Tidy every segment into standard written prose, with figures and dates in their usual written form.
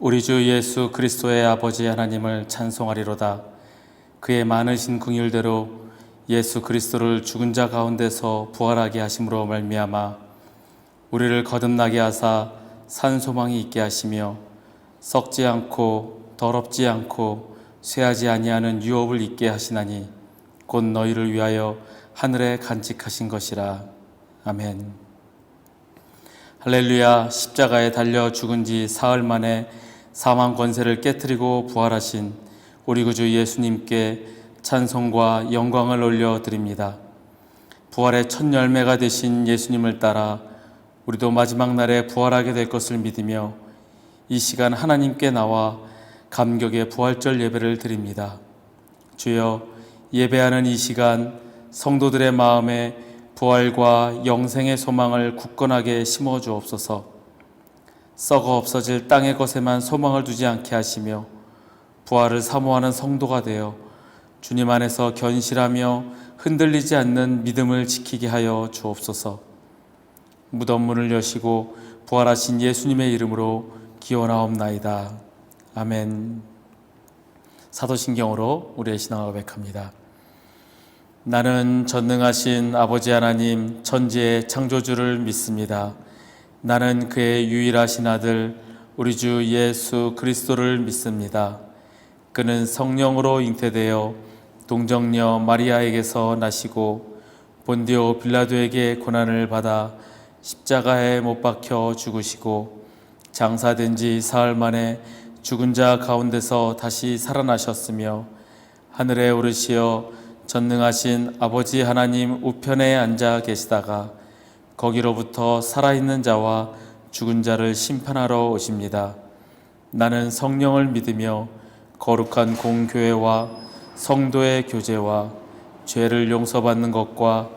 우리 주 예수 그리스도의 아버지 하나님을 찬송하리로다. 그의 많으신 긍휼대로 예수 그리스도를 죽은 자 가운데서 부활하게 하심으로 말미암아 우리를 거듭나게 하사 산 소망이 있게 하시며 썩지 않고 더럽지 않고 쇠하지 아니하는 유업을 있게 하시나니 곧 너희를 위하여 하늘에 간직하신 것이라. 아멘. 할렐루야. 십자가에 달려 죽은 지 사흘 만에 사망 권세를 깨뜨리고 부활하신 우리 구주 예수님께 찬송과 영광을 올려드립니다. 부활의 첫 열매가 되신 예수님을 따라 우리도 마지막 날에 부활하게 될 것을 믿으며 이 시간 하나님께 나와 감격의 부활절 예배를 드립니다. 주여, 예배하는 이 시간 성도들의 마음에 부활과 영생의 소망을 굳건하게 심어 주옵소서. 썩어 없어질 땅의 것에만 소망을 두지 않게 하시며 부활을 사모하는 성도가 되어 주님 안에서 견실하며 흔들리지 않는 믿음을 지키게 하여 주옵소서. 무덤 문을 여시고 부활하신 예수님의 이름으로 기원하옵나이다. 아멘. 사도신경으로 우리의 신앙을 고백합니다. 나는 전능하신 아버지 하나님 천지의 창조주를 믿습니다. 나는 그의 유일하신 아들 우리 주 예수 그리스도를 믿습니다. 그는 성령으로 잉태되어 동정녀 마리아에게서 나시고 본디오 빌라도에게 고난을 받아 십자가에 못 박혀 죽으시고 장사된 지 사흘 만에 죽은 자 가운데서 다시 살아나셨으며 하늘에 오르시어 전능하신 아버지 하나님 우편에 앉아 계시다가 거기로부터 살아있는 자와 죽은 자를 심판하러 오십니다. 나는 성령을 믿으며 거룩한 공교회와 성도의 교제와 죄를 용서받는 것과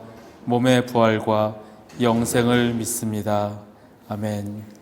몸의 부활과 영생을 믿습니다. 아멘.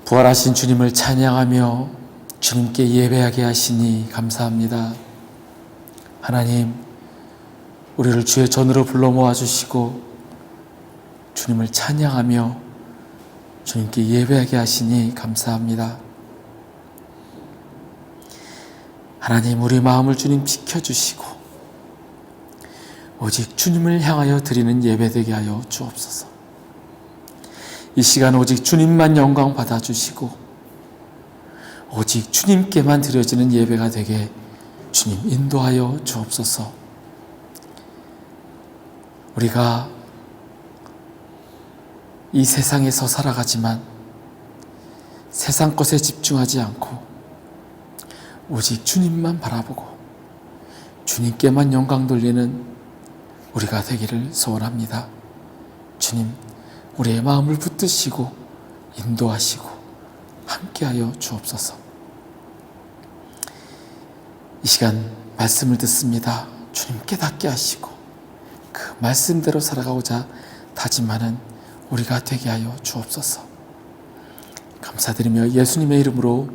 부활하신 주님을 찬양하며 주님께 예배하게 하시니 감사합니다. 하나님, 우리를 주의 전으로 불러 모아주시고 주님을 찬양하며 주님께 예배하게 하시니 감사합니다. 하나님, 우리 마음을 주님 지켜주시고 오직 주님을 향하여 드리는 예배되게 하여 주옵소서. 이 시간 오직 주님만 영광 받아주시고 오직 주님께만 드려지는 예배가 되게 주님 인도하여 주옵소서. 우리가 이 세상에서 살아가지만 세상 것에 집중하지 않고 오직 주님만 바라보고 주님께만 영광 돌리는 우리가 되기를 소원합니다. 주님, 우리의 마음을 붙드시고 인도하시고 함께하여 주옵소서. 이 시간 말씀을 듣습니다. 주님 깨닫게 하시고 그 말씀대로 살아가고자 다짐하는 우리가 되게 하여 주옵소서. 감사드리며 예수님의 이름으로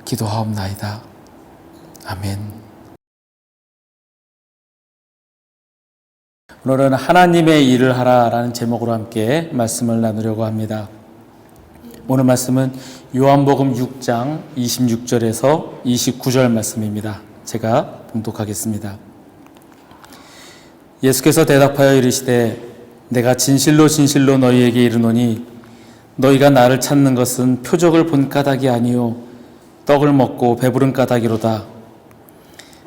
기도하옵나이다. 아멘. 오늘은 하나님의 일을 하라라는 제목으로 함께 말씀을 나누려고 합니다. 오늘 말씀은 요한복음 6장 26절에서 29절 말씀입니다. 제가 봉독하겠습니다. 예수께서 대답하여 이르시되 내가 진실로 진실로 너희에게 이르노니 너희가 나를 찾는 것은 표적을 본 까닭이 아니요 떡을 먹고 배부른 까닭이로다.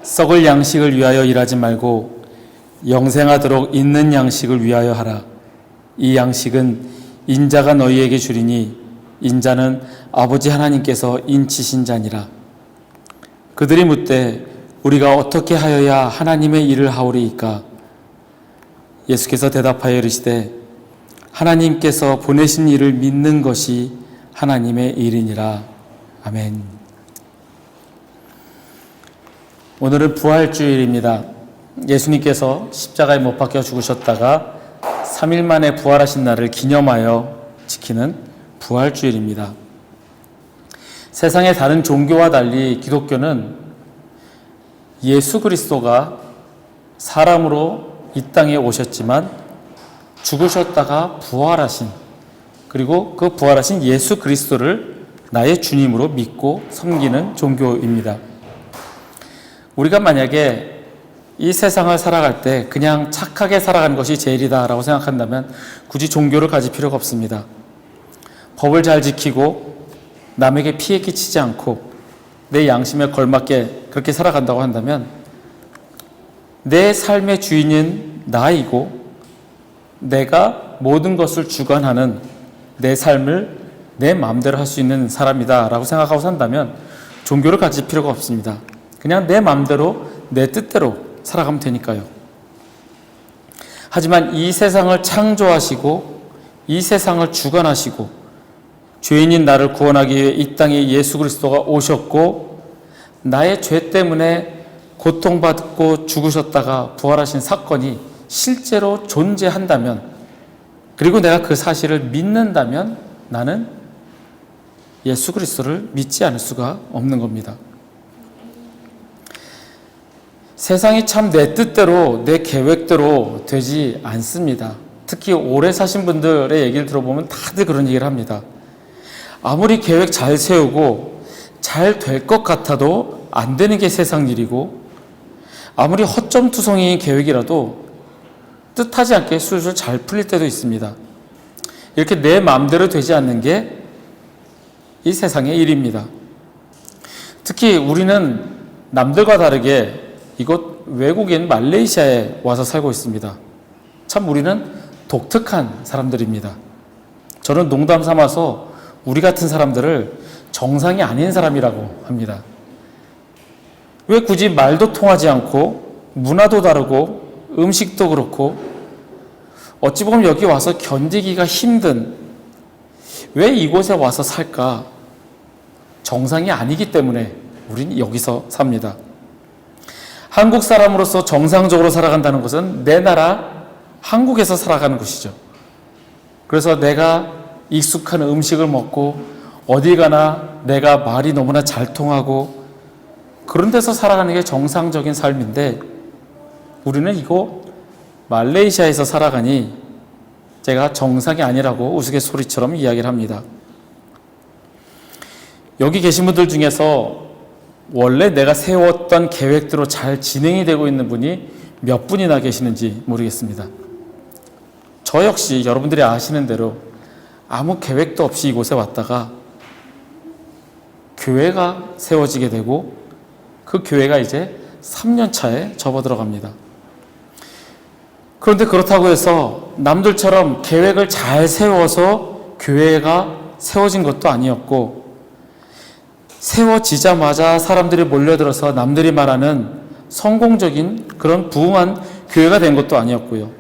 썩을 양식을 위하여 일하지 말고 영생하도록 있는 양식을 위하여 하라. 이 양식은 인자가 너희에게 주리니 인자는 아버지 하나님께서 인치신 자니라. 그들이 묻되 우리가 어떻게 하여야 하나님의 일을 하오리이까? 예수께서 대답하여 이르시되 하나님께서 보내신 일을 믿는 것이 하나님의 일이니라. 아멘. 오늘은 부활주일입니다. 예수님께서 십자가에 못 박혀 죽으셨다가 3일 만에 부활하신 날을 기념하여 지키는 부활주일입니다. 세상의 다른 종교와 달리 기독교는 예수 그리스도가 사람으로 이 땅에 오셨지만 죽으셨다가 부활하신, 그리고 그 부활하신 예수 그리스도를 나의 주님으로 믿고 섬기는 종교입니다. 우리가 만약에 이 세상을 살아갈 때 그냥 착하게 살아가는 것이 제일이다라고 생각한다면 굳이 종교를 가질 필요가 없습니다. 법을 잘 지키고 남에게 피해 끼치지 않고 내 양심에 걸맞게 그렇게 살아간다고 한다면 내 삶의 주인은 나이고 내가 모든 것을 주관하는 내 삶을 내 마음대로 할 수 있는 사람이다 라고 생각하고 산다면 종교를 가질 필요가 없습니다. 그냥 내 마음대로 내 뜻대로 살아가면 되니까요. 하지만 이 세상을 창조하시고 이 세상을 주관하시고 죄인인 나를 구원하기 위해 이 땅에 예수 그리스도가 오셨고 나의 죄 때문에 고통받고 죽으셨다가 부활하신 사건이 실제로 존재한다면, 그리고 내가 그 사실을 믿는다면 나는 예수 그리스도를 믿지 않을 수가 없는 겁니다. 세상이 참 내 뜻대로 내 계획대로 되지 않습니다. 특히 오래 사신 분들의 얘기를 들어보면 다들 그런 얘기를 합니다. 아무리 계획 잘 세우고 잘 될 것 같아도 안 되는 게 세상 일이고, 아무리 허점투성이인 계획이라도 뜻하지 않게 술술 잘 풀릴 때도 있습니다. 이렇게 내 마음대로 되지 않는 게 이 세상의 일입니다. 특히 우리는 남들과 다르게 이곳 외국인 말레이시아에 와서 살고 있습니다. 참 우리는 독특한 사람들입니다. 저는 농담 삼아서 우리 같은 사람들을 정상이 아닌 사람이라고 합니다. 왜 굳이 말도 통하지 않고 문화도 다르고 음식도 그렇고 어찌 보면 여기 와서 견디기가 힘든, 왜 이곳에 와서 살까? 정상이 아니기 때문에 우리는 여기서 삽니다. 한국 사람으로서 정상적으로 살아간다는 것은 내 나라 한국에서 살아가는 것이죠. 그래서 내가 익숙한 음식을 먹고 어디 가나 내가 말이 너무나 잘 통하고 그런 데서 살아가는 게 정상적인 삶인데 우리는 이거 말레이시아에서 살아가니 제가 정상이 아니라고 우스갯소리처럼 이야기를 합니다. 여기 계신 분들 중에서 원래 내가 세웠던 계획대로 잘 진행이 되고 있는 분이 몇 분이나 계시는지 모르겠습니다. 저 역시 여러분들이 아시는 대로 아무 계획도 없이 이곳에 왔다가 교회가 세워지게 되고 그 교회가 이제 3년 차에 접어들어갑니다. 그런데 그렇다고 해서 남들처럼 계획을 잘 세워서 교회가 세워진 것도 아니었고 세워지자마자 사람들이 몰려들어서 남들이 말하는 성공적인 그런 부흥한 교회가 된 것도 아니었고요.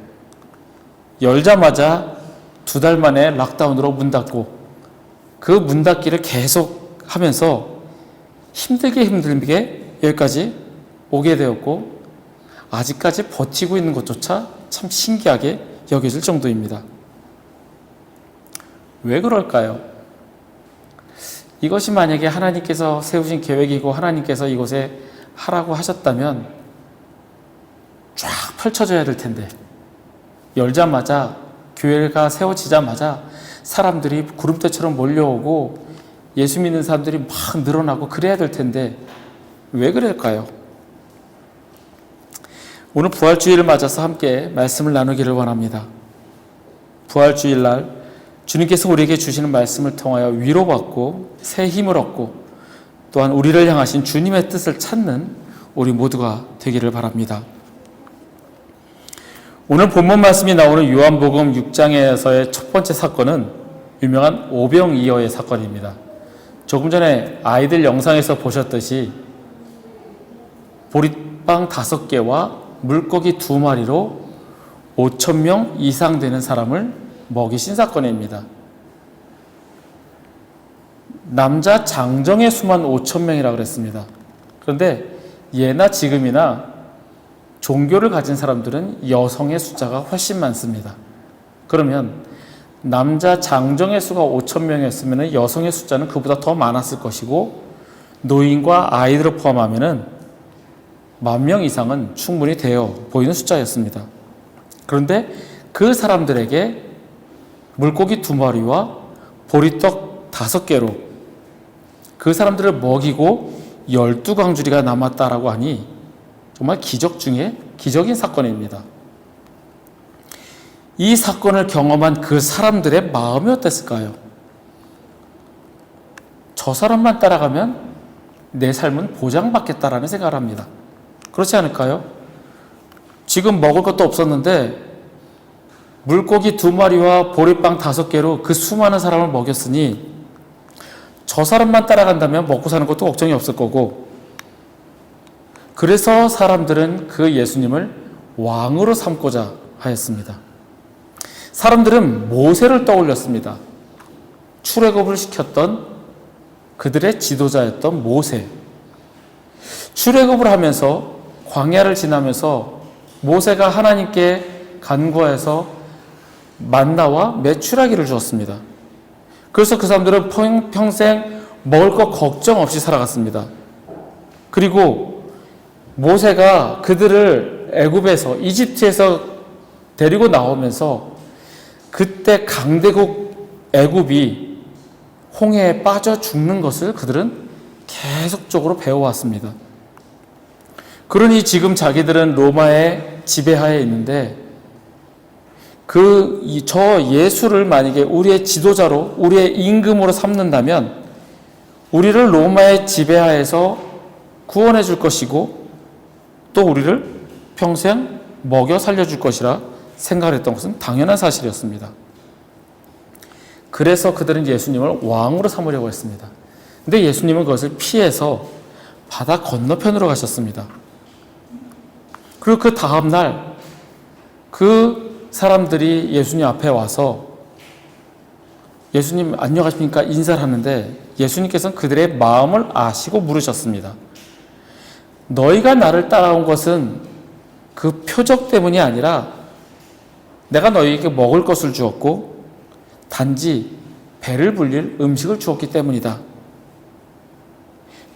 열자마자 2달 만에 락다운으로 문 닫고 그 문 닫기를 계속 하면서 힘들게 여기까지 오게 되었고 아직까지 버티고 있는 것조차 참 신기하게 여겨질 정도입니다. 왜 그럴까요? 이것이 만약에 하나님께서 세우신 계획이고 하나님께서 이곳에 하라고 하셨다면 쫙 펼쳐져야 될 텐데 열자마자 교회가 세워지자마자 사람들이 구름대처럼 몰려오고 예수 믿는 사람들이 막 늘어나고 그래야 될 텐데 왜 그럴까요? 오늘 부활주일을 맞아서 함께 말씀을 나누기를 원합니다. 부활주일날 주님께서 우리에게 주시는 말씀을 통하여 위로받고 새 힘을 얻고 또한 우리를 향하신 주님의 뜻을 찾는 우리 모두가 되기를 바랍니다. 오늘 본문 말씀이 나오는 요한복음 6장에서의 첫 번째 사건은 유명한 오병이어의 사건입니다. 조금 전에 아이들 영상에서 보셨듯이 보리빵 5개와 물고기 2마리로 5,000명 이상 되는 사람을 먹이신 사건입니다. 남자 장정의 수만 5,000명이라고 그랬습니다. 그런데 예나 지금이나 종교를 가진 사람들은 여성의 숫자가 훨씬 많습니다. 그러면 남자 장정의 수가 5,000명이었으면 여성의 숫자는 그보다 더 많았을 것이고 노인과 아이들을 포함하면 10,000명 이상은 충분히 되어 보이는 숫자였습니다. 그런데 그 사람들에게 물고기 2마리와 보리떡 5개로 그 사람들을 먹이고 12광주리가 남았다라고 하니 정말 기적 중에 기적인 사건입니다. 이 사건을 경험한 그 사람들의 마음이 어땠을까요? 저 사람만 따라가면 내 삶은 보장받겠다라는 생각을 합니다. 그렇지 않을까요? 지금 먹을 것도 없었는데 물고기 2마리와 보리빵 5개로 그 수많은 사람을 먹였으니 저 사람만 따라간다면 먹고 사는 것도 걱정이 없을 거고 그래서 사람들은 그 예수님을 왕으로 삼고자 하였습니다. 사람들은 모세를 떠올렸습니다. 출애굽을 시켰던 그들의 지도자였던 모세. 출애굽을 하면서 광야를 지나면서 모세가 하나님께 간구해서 만나와 메추라기를 주었습니다. 그래서 그 사람들은 평생 먹을 것 걱정 없이 살아갔습니다. 그리고 모세가 그들을 애굽에서 이집트에서 데리고 나오면서 그때 강대국 애굽이 홍해에 빠져 죽는 것을 그들은 계속적으로 배워왔습니다. 그러니 지금 자기들은 로마의 지배하에 있는데 저 예수를 만약에 우리의 지도자로 우리의 임금으로 삼는다면 우리를 로마의 지배하에서 구원해 줄 것이고 또 우리를 평생 먹여 살려줄 것이라 생각을 했던 것은 당연한 사실이었습니다. 그래서 그들은 예수님을 왕으로 삼으려고 했습니다. 근데 예수님은 그것을 피해서 바다 건너편으로 가셨습니다. 그리고 그 다음날 그 사람들이 예수님 앞에 와서 예수님 안녕하십니까 인사를 하는데 예수님께서는 그들의 마음을 아시고 물으셨습니다. 너희가 나를 따라온 것은 그 표적 때문이 아니라 내가 너희에게 먹을 것을 주었고 단지 배를 불릴 음식을 주었기 때문이다.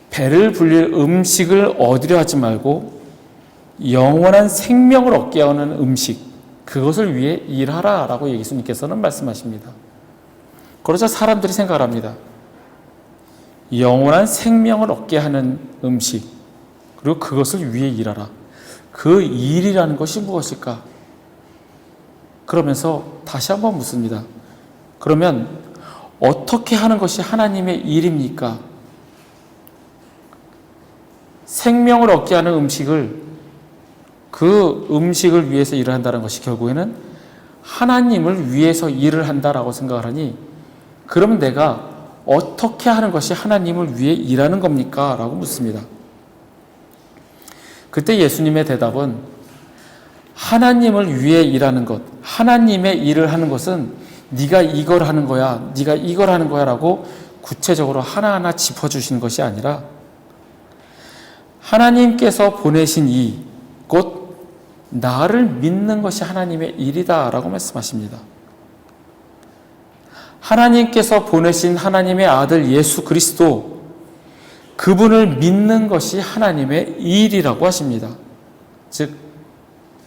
배를 불릴 음식을 얻으려 하지 말고 영원한 생명을 얻게 하는 음식, 그것을 위해 일하라 라고 예수님께서는 말씀하십니다. 그러자 사람들이 생각을 합니다. 영원한 생명을 얻게 하는 음식, 그리고 그것을 위해 일하라. 그 일이라는 것이 무엇일까? 그러면서 다시 한번 묻습니다. 그러면 어떻게 하는 것이 하나님의 일입니까? 생명을 얻게 하는 음식을, 그 음식을 위해서 일을 한다는 것이 결국에는 하나님을 위해서 일을 한다라고 생각을 하니, 그러면 내가 어떻게 하는 것이 하나님을 위해 일하는 겁니까? 라고 묻습니다. 그때 예수님의 대답은 하나님을 위해 일하는 것, 하나님의 일을 하는 것은 네가 이걸 하는 거야, 네가 이걸 하는 거야 라고 구체적으로 하나하나 짚어주시는 것이 아니라 하나님께서 보내신 이, 곧 나를 믿는 것이 하나님의 일이다 라고 말씀하십니다. 하나님께서 보내신 하나님의 아들 예수 그리스도, 그분을 믿는 것이 하나님의 일이라고 하십니다. 즉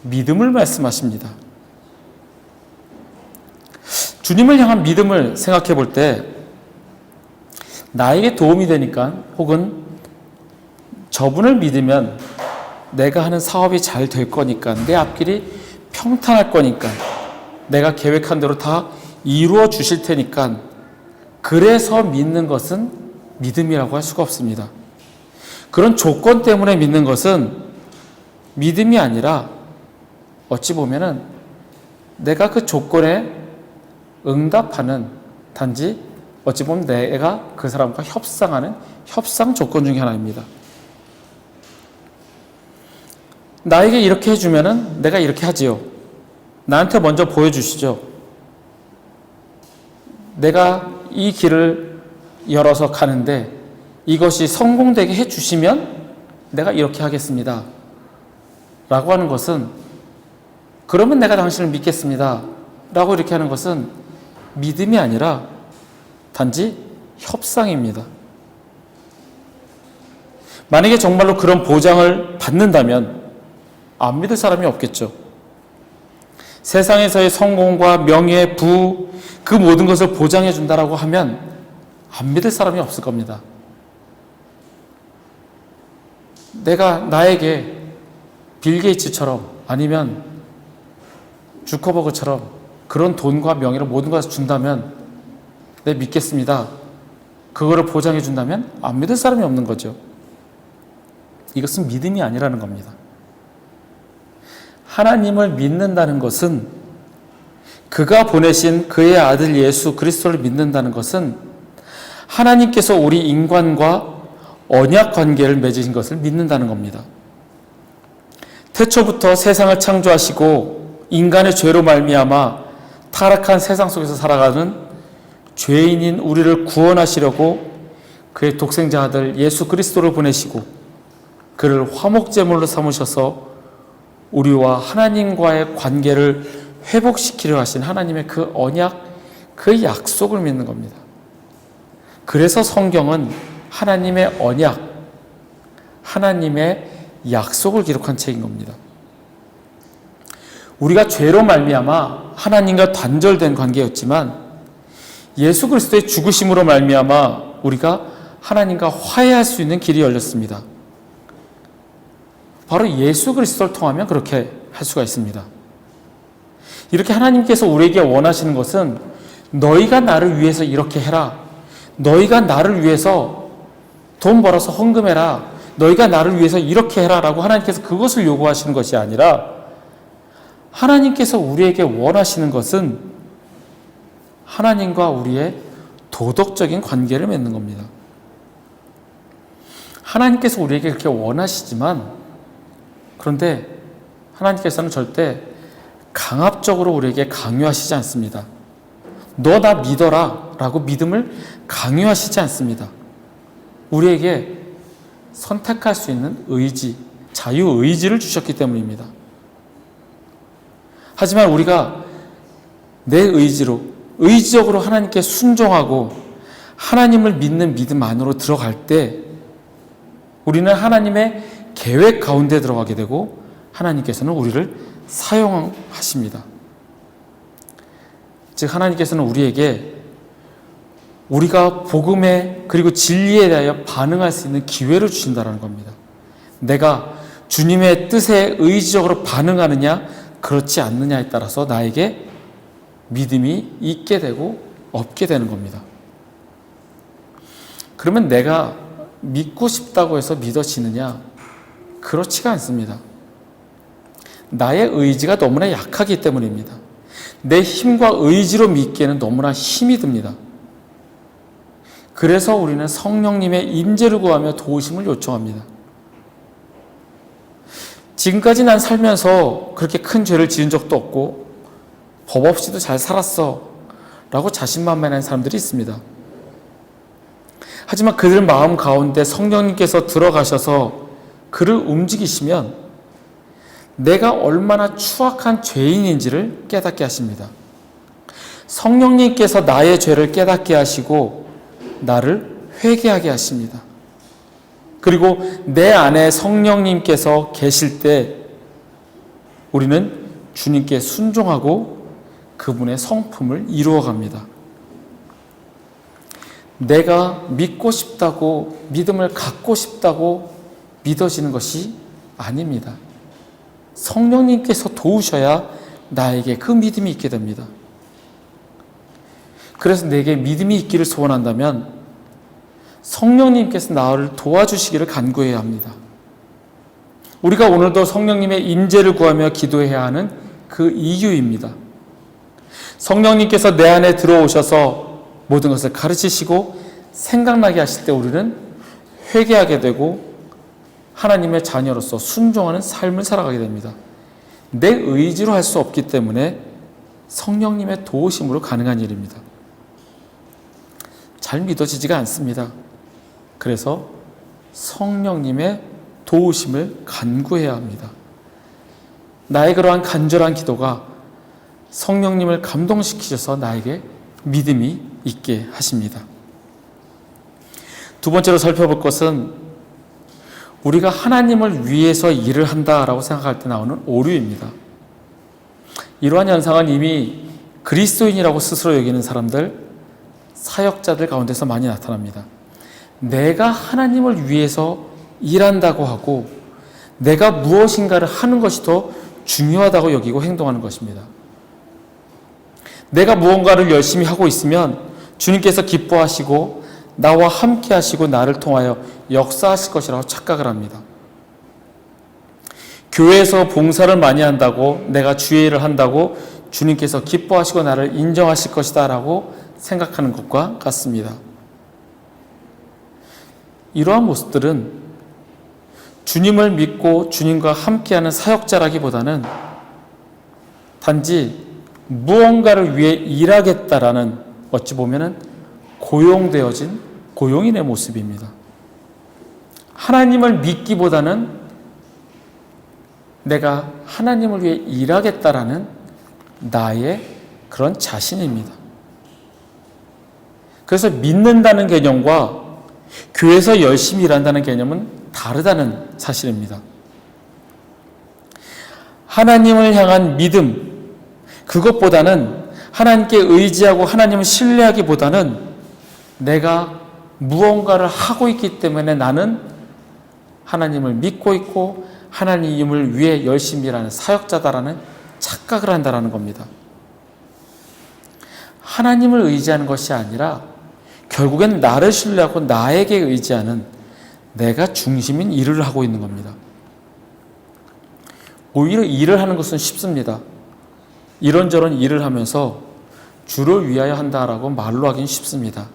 믿음을 말씀하십니다. 주님을 향한 믿음을 생각해 볼 때 나에게 도움이 되니까, 혹은 저분을 믿으면 내가 하는 사업이 잘 될 거니까, 내 앞길이 평탄할 거니까, 내가 계획한 대로 다 이루어 주실 테니까, 그래서 믿는 것은 믿음이라고 할 수가 없습니다. 그런 조건 때문에 믿는 것은 믿음이 아니라 어찌 보면은 내가 그 조건에 응답하는, 단지 어찌 보면 내가 그 사람과 협상하는 협상 조건 중에 하나입니다. 나에게 이렇게 해주면은 내가 이렇게 하지요. 나한테 먼저 보여주시죠. 내가 이 길을 열어서 가는데 이것이 성공되게 해주시면 내가 이렇게 하겠습니다 라고 하는 것은, 그러면 내가 당신을 믿겠습니다 라고 이렇게 하는 것은 믿음이 아니라 단지 협상입니다. 만약에 정말로 그런 보장을 받는다면 안 믿을 사람이 없겠죠. 세상에서의 성공과 명예, 부, 그 모든 것을 보장해 준다라고 하면 안 믿을 사람이 없을 겁니다. 내가 나에게 빌 게이츠처럼, 아니면 주커버그처럼 그런 돈과 명예를 모든 것을 준다면 내 믿겠습니다. 그거를 보장해 준다면 안 믿을 사람이 없는 거죠. 이것은 믿음이 아니라는 겁니다. 하나님을 믿는다는 것은, 그가 보내신 그의 아들 예수 그리스도를 믿는다는 것은 하나님께서 우리 인간과 언약 관계를 맺으신 것을 믿는다는 겁니다. 태초부터 세상을 창조하시고 인간의 죄로 말미암아 타락한 세상 속에서 살아가는 죄인인 우리를 구원하시려고 그의 독생자 아들 예수 그리스도를 보내시고 그를 화목제물로 삼으셔서 우리와 하나님과의 관계를 회복시키려 하신 하나님의 그 언약, 그 약속을 믿는 겁니다. 그래서 성경은 하나님의 언약, 하나님의 약속을 기록한 책인 겁니다. 우리가 죄로 말미암아 하나님과 단절된 관계였지만 예수 그리스도의 죽으심으로 말미암아 우리가 하나님과 화해할 수 있는 길이 열렸습니다. 바로 예수 그리스도를 통하면 그렇게 할 수가 있습니다. 이렇게 하나님께서 우리에게 원하시는 것은 너희가 나를 위해서 이렇게 해라, 너희가 나를 위해서 돈 벌어서 헌금해라, 너희가 나를 위해서 이렇게 해라 라고 하나님께서 그것을 요구하시는 것이 아니라, 하나님께서 우리에게 원하시는 것은 하나님과 우리의 도덕적인 관계를 맺는 겁니다. 하나님께서 우리에게 그렇게 원하시지만, 그런데 하나님께서는 절대 강압적으로 우리에게 강요하시지 않습니다. 너 나 믿어라 라고 믿음을 강요하시지 않습니다. 우리에게 선택할 수 있는 의지, 자유의지를 주셨기 때문입니다. 하지만 우리가 내 의지로, 의지적으로 하나님께 순종하고 하나님을 믿는 믿음 안으로 들어갈 때 우리는 하나님의 계획 가운데 들어가게 되고 하나님께서는 우리를 사용하십니다. 즉 하나님께서는 우리에게 우리가 복음에 그리고 진리에 대하여 반응할 수 있는 기회를 주신다는 겁니다. 내가 주님의 뜻에 의지적으로 반응하느냐 그렇지 않느냐에 따라서 나에게 믿음이 있게 되고 없게 되는 겁니다. 그러면 내가 믿고 싶다고 해서 믿어지느냐? 그렇지가 않습니다. 나의 의지가 너무나 약하기 때문입니다. 내 힘과 의지로 믿기에는 너무나 힘이 듭니다. 그래서 우리는 성령님의 임재를 구하며 도우심을 요청합니다. 지금까지 난 살면서 그렇게 큰 죄를 지은 적도 없고 법 없이도 잘 살았어 라고 자신만만한 사람들이 있습니다. 하지만 그들 마음 가운데 성령님께서 들어가셔서 그를 움직이시면 내가 얼마나 추악한 죄인인지를 깨닫게 하십니다. 성령님께서 나의 죄를 깨닫게 하시고 나를 회개하게 하십니다. 그리고 내 안에 성령님께서 계실 때 우리는 주님께 순종하고 그분의 성품을 이루어갑니다. 내가 믿고 싶다고 믿음을 갖고 싶다고 믿어지는 것이 아닙니다. 성령님께서 도우셔야 나에게 그 믿음이 있게 됩니다. 그래서 내게 믿음이 있기를 소원한다면 성령님께서 나를 도와주시기를 간구해야 합니다. 우리가 오늘도 성령님의 임재를 구하며 기도해야 하는 그 이유입니다. 성령님께서 내 안에 들어오셔서 모든 것을 가르치시고 생각나게 하실 때 우리는 회개하게 되고 하나님의 자녀로서 순종하는 삶을 살아가게 됩니다. 내 의지로 할 수 없기 때문에 성령님의 도우심으로 가능한 일입니다. 잘 믿어지지가 않습니다. 그래서 성령님의 도우심을 간구해야 합니다. 나의 그러한 간절한 기도가 성령님을 감동시키셔서 나에게 믿음이 있게 하십니다. 두 번째로 살펴볼 것은 우리가 하나님을 위해서 일을 한다라고 생각할 때 나오는 오류입니다. 이러한 현상은 이미 그리스도인이라고 스스로 여기는 사람들, 사역자들 가운데서 많이 나타납니다. 내가 하나님을 위해서 일한다고 하고 내가 무엇인가를 하는 것이 더 중요하다고 여기고 행동하는 것입니다. 내가 무언가를 열심히 하고 있으면 주님께서 기뻐하시고 나와 함께 하시고 나를 통하여 역사하실 것이라고 착각을 합니다. 교회에서 봉사를 많이 한다고 내가 주의 일을 한다고 주님께서 기뻐하시고 나를 인정하실 것이다 라고 생각하는 것과 같습니다. 이러한 모습들은 주님을 믿고 주님과 함께하는 사역자라기보다는 단지 무언가를 위해 일하겠다라는 어찌 보면은 고용되어진 고용인의 모습입니다. 하나님을 믿기보다는 내가 하나님을 위해 일하겠다라는 나의 그런 자신입니다. 그래서 믿는다는 개념과 교회에서 열심히 일한다는 개념은 다르다는 사실입니다. 하나님을 향한 믿음, 그것보다는 하나님께 의지하고 하나님을 신뢰하기보다는 내가 무언가를 하고 있기 때문에 나는 하나님을 믿고 있고 하나님을 위해 열심히 일하는 사역자다라는 착각을 한다는 겁니다. 하나님을 의지하는 것이 아니라 결국엔 나를 신뢰하고 나에게 의지하는 내가 중심인 일을 하고 있는 겁니다. 오히려 일을 하는 것은 쉽습니다. 이런저런 일을 하면서 주를 위하여 한다라고 말로 하긴 쉽습니다.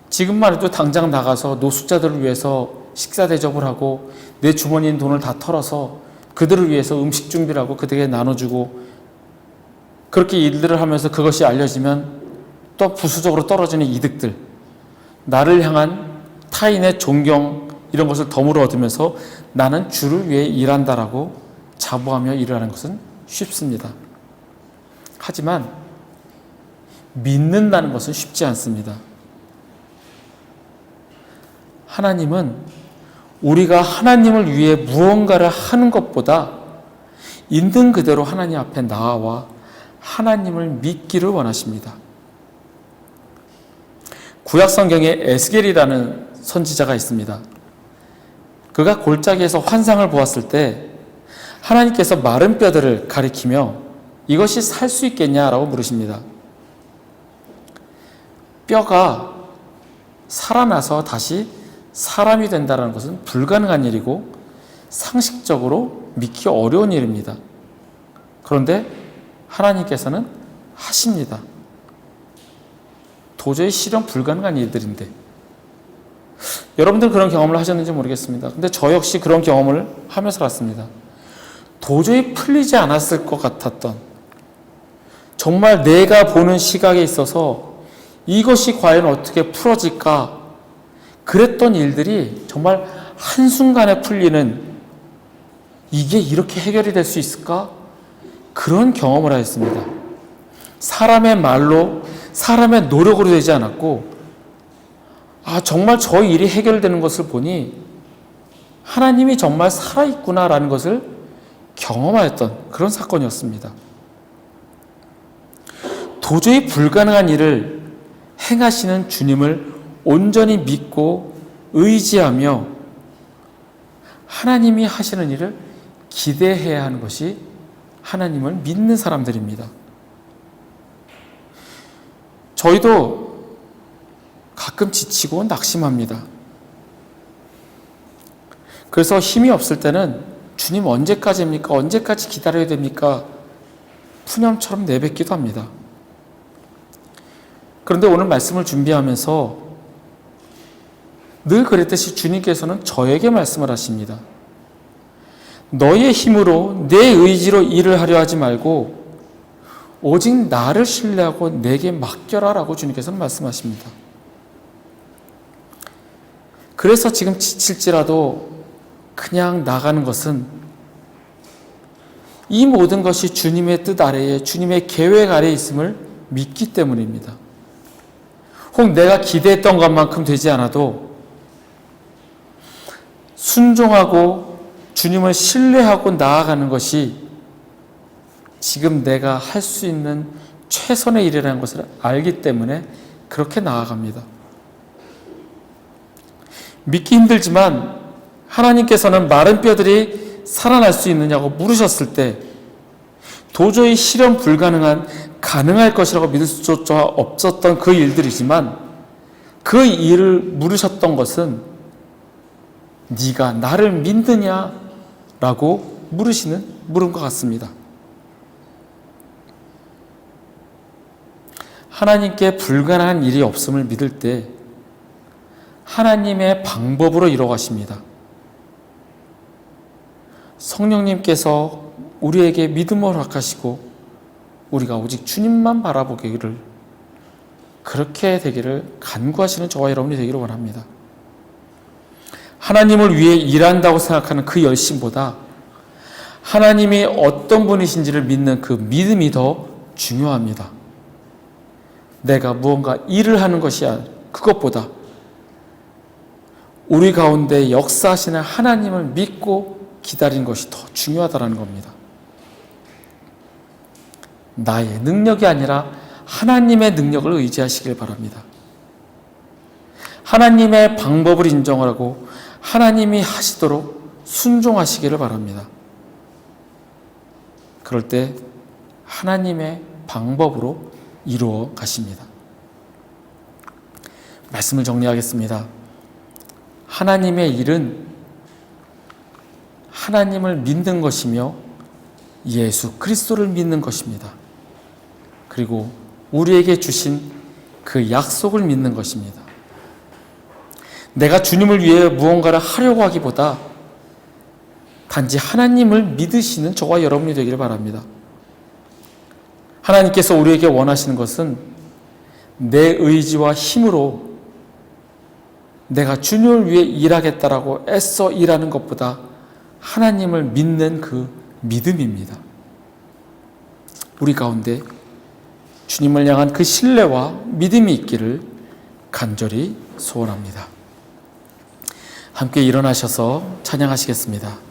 지금만 해도 당장 나가서 노숙자들을 위해서 식사 대접을 하고 내 주머니에 있는 돈을 다 털어서 그들을 위해서 음식 준비를 하고 그들에게 나눠주고 그렇게 일들을 하면서 그것이 알려지면 또 부수적으로 떨어지는 이득들, 나를 향한 타인의 존경 이런 것을 덤으로 얻으면서 나는 주를 위해 일한다라고 자부하며 일을 하는 것은 쉽습니다. 하지만 믿는다는 것은 쉽지 않습니다. 하나님은 우리가 하나님을 위해 무언가를 하는 것보다 있는 그대로 하나님 앞에 나아와 하나님을 믿기를 원하십니다. 구약 성경에 에스겔이라는 선지자가 있습니다. 그가 골짜기에서 환상을 보았을 때 하나님께서 마른 뼈들을 가리키며 이것이 살 수 있겠냐라고 물으십니다. 뼈가 살아나서 다시 사람이 된다는 것은 불가능한 일이고 상식적으로 믿기 어려운 일입니다. 그런데 하나님께서는 하십니다. 도저히 실현 불가능한 일들인데 여러분들 그런 경험을 하셨는지 모르겠습니다. 근데 저 역시 그런 경험을 하면서 살았습니다. 도저히 풀리지 않았을 것 같았던, 정말 내가 보는 시각에 있어서 이것이 과연 어떻게 풀어질까 그랬던 일들이 정말 한순간에 풀리는, 이게 이렇게 해결이 될 수 있을까? 그런 경험을 하였습니다. 사람의 말로, 사람의 노력으로 되지 않았고, 정말 저 일이 해결되는 것을 보니 하나님이 정말 살아있구나라는 것을 경험하였던 그런 사건이었습니다. 도저히 불가능한 일을 행하시는 주님을 온전히 믿고 의지하며 하나님이 하시는 일을 기대해야 하는 것이 하나님을 믿는 사람들입니다. 저희도 가끔 지치고 낙심합니다. 그래서 힘이 없을 때는 주님 언제까지입니까? 언제까지 기다려야 됩니까? 푸념처럼 내뱉기도 합니다. 그런데 오늘 말씀을 준비하면서 늘 그랬듯이 주님께서는 저에게 말씀을 하십니다. 너의 힘으로 내 의지로 일을 하려 하지 말고 오직 나를 신뢰하고 내게 맡겨라 라고 주님께서는 말씀하십니다. 그래서 지금 지칠지라도 그냥 나가는 것은 이 모든 것이 주님의 뜻 아래에, 주님의 계획 아래에 있음을 믿기 때문입니다. 혹 내가 기대했던 것만큼 되지 않아도 순종하고 주님을 신뢰하고 나아가는 것이 지금 내가 할 수 있는 최선의 일이라는 것을 알기 때문에 그렇게 나아갑니다. 믿기 힘들지만 하나님께서는 마른 뼈들이 살아날 수 있느냐고 물으셨을 때 도저히 실현 불가능한, 가능할 것이라고 믿을 수조차 없었던 그 일들이지만 그 일을 물으셨던 것은 네가 나를 믿느냐라고 물은 것 같습니다. 하나님께 불가능한 일이 없음을 믿을 때 하나님의 방법으로 이뤄가십니다. 성령님께서 우리에게 믿음을 허락하시고 우리가 오직 주님만 바라보기를, 그렇게 되기를 간구하시는 저와 여러분이 되기를 원합니다. 하나님을 위해 일한다고 생각하는 그 열심보다 하나님이 어떤 분이신지를 믿는 그 믿음이 더 중요합니다. 내가 무언가 일을 하는 것이 그것보다 우리 가운데 역사하시는 하나님을 믿고 기다리는 것이 더 중요하다는 겁니다. 나의 능력이 아니라 하나님의 능력을 의지하시길 바랍니다. 하나님의 방법을 인정하고 하나님이 하시도록 순종하시기를 바랍니다. 그럴 때 하나님의 방법으로 이루어 가십니다. 말씀을 정리하겠습니다. 하나님의 일은 하나님을 믿는 것이며 예수 그리스도를 믿는 것입니다. 그리고 우리에게 주신 그 약속을 믿는 것입니다. 내가 주님을 위해 무언가를 하려고 하기보다 단지 하나님을 믿으시는 저와 여러분이 되기를 바랍니다. 하나님께서 우리에게 원하시는 것은 내 의지와 힘으로 내가 주님을 위해 일하겠다라고 애써 일하는 것보다 하나님을 믿는 그 믿음입니다. 우리 가운데 주님을 향한 그 신뢰와 믿음이 있기를 간절히 소원합니다. 함께 일어나셔서 찬양하시겠습니다.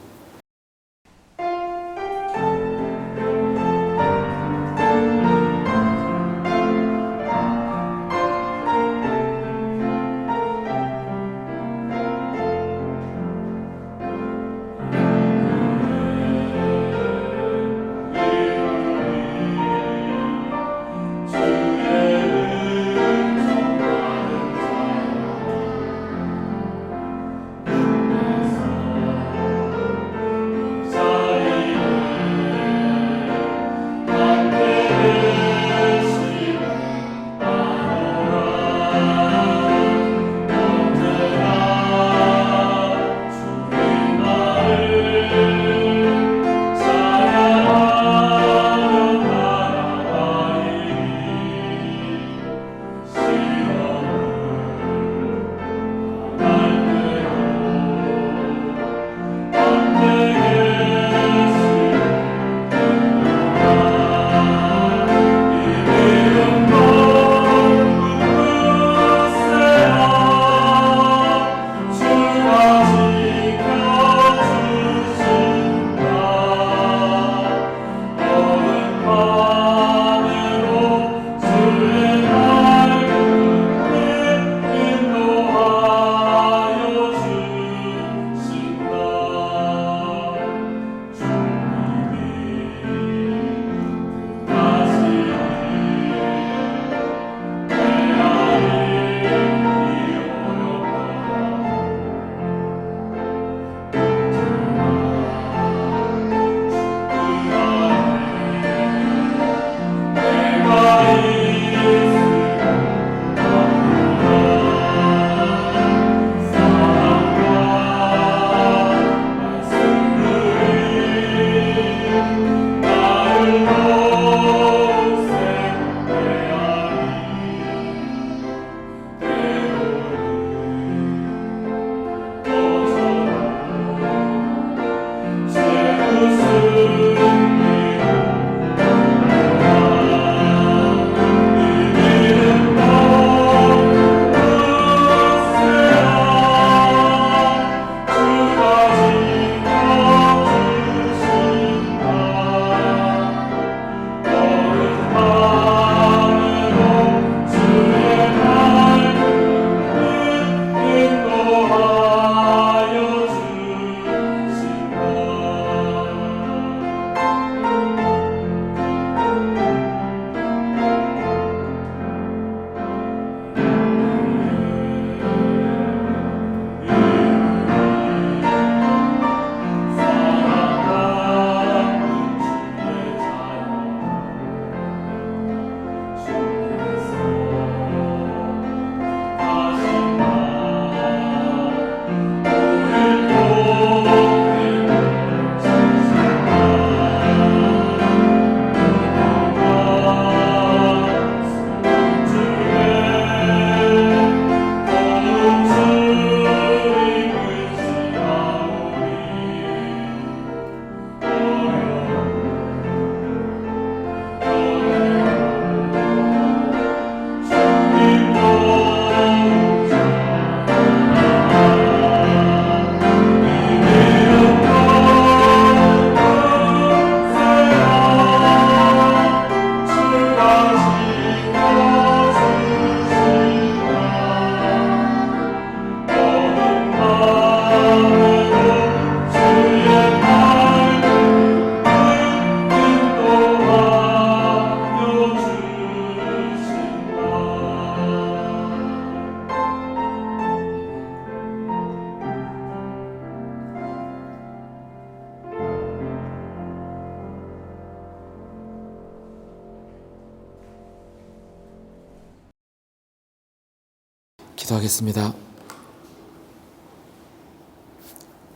기도하겠습니다.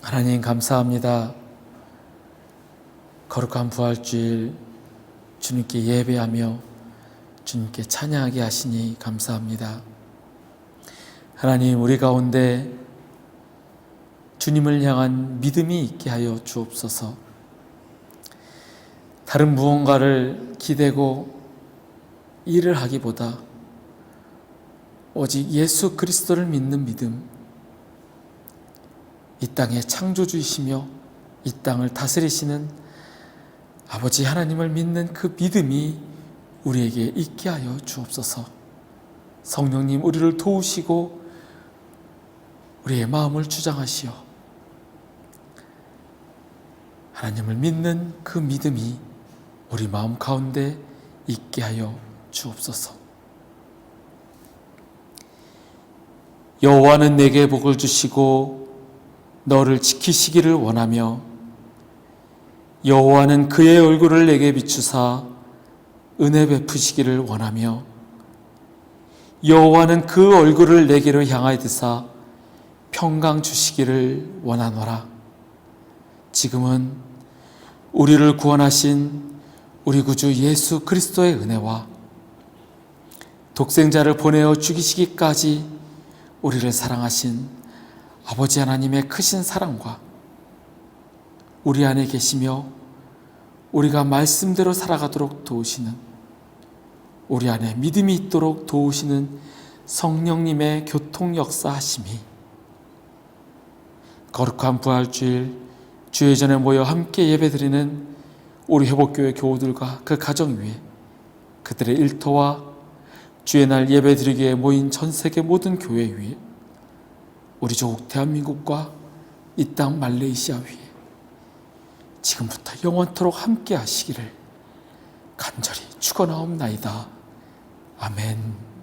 하나님 감사합니다. 거룩한 부활주일 주님께 예배하며 주님께 찬양하게 하시니 감사합니다. 하나님, 우리 가운데 주님을 향한 믿음이 있게 하여 주옵소서. 다른 무언가를 기대고 일을 하기보다 오직 예수 그리스도를 믿는 믿음, 이 땅의 창조주이시며 이 땅을 다스리시는 아버지 하나님을 믿는 그 믿음이 우리에게 있게 하여 주옵소서. 성령님, 우리를 도우시고 우리의 마음을 주장하시어 하나님을 믿는 그 믿음이 우리 마음 가운데 있게 하여 주옵소서. 여호와는 내게 복을 주시고 너를 지키시기를 원하며 여호와는 그의 얼굴을 내게 비추사 은혜 베푸시기를 원하며 여호와는 그 얼굴을 내게로 향하여 드사 평강 주시기를 원하노라. 지금은 우리를 구원하신 우리 구주 예수 그리스도의 은혜와 독생자를 보내어 죽이시기까지 우리를 사랑하신 아버지 하나님의 크신 사랑과 우리 안에 계시며 우리가 말씀대로 살아가도록 도우시는, 우리 안에 믿음이 있도록 도우시는 성령님의 교통 역사하심이 거룩한 부활주일 주의 전에 모여 함께 예배드리는 우리 회복교회 교우들과 그 가정 위에, 그들의 일터와 주의 날 예배드리기에 모인 전 세계 모든 교회 위에, 우리 조국 대한민국과 이 땅 말레이시아 위에 지금부터 영원토록 함께 하시기를 간절히 축원하옵나이다. 아멘.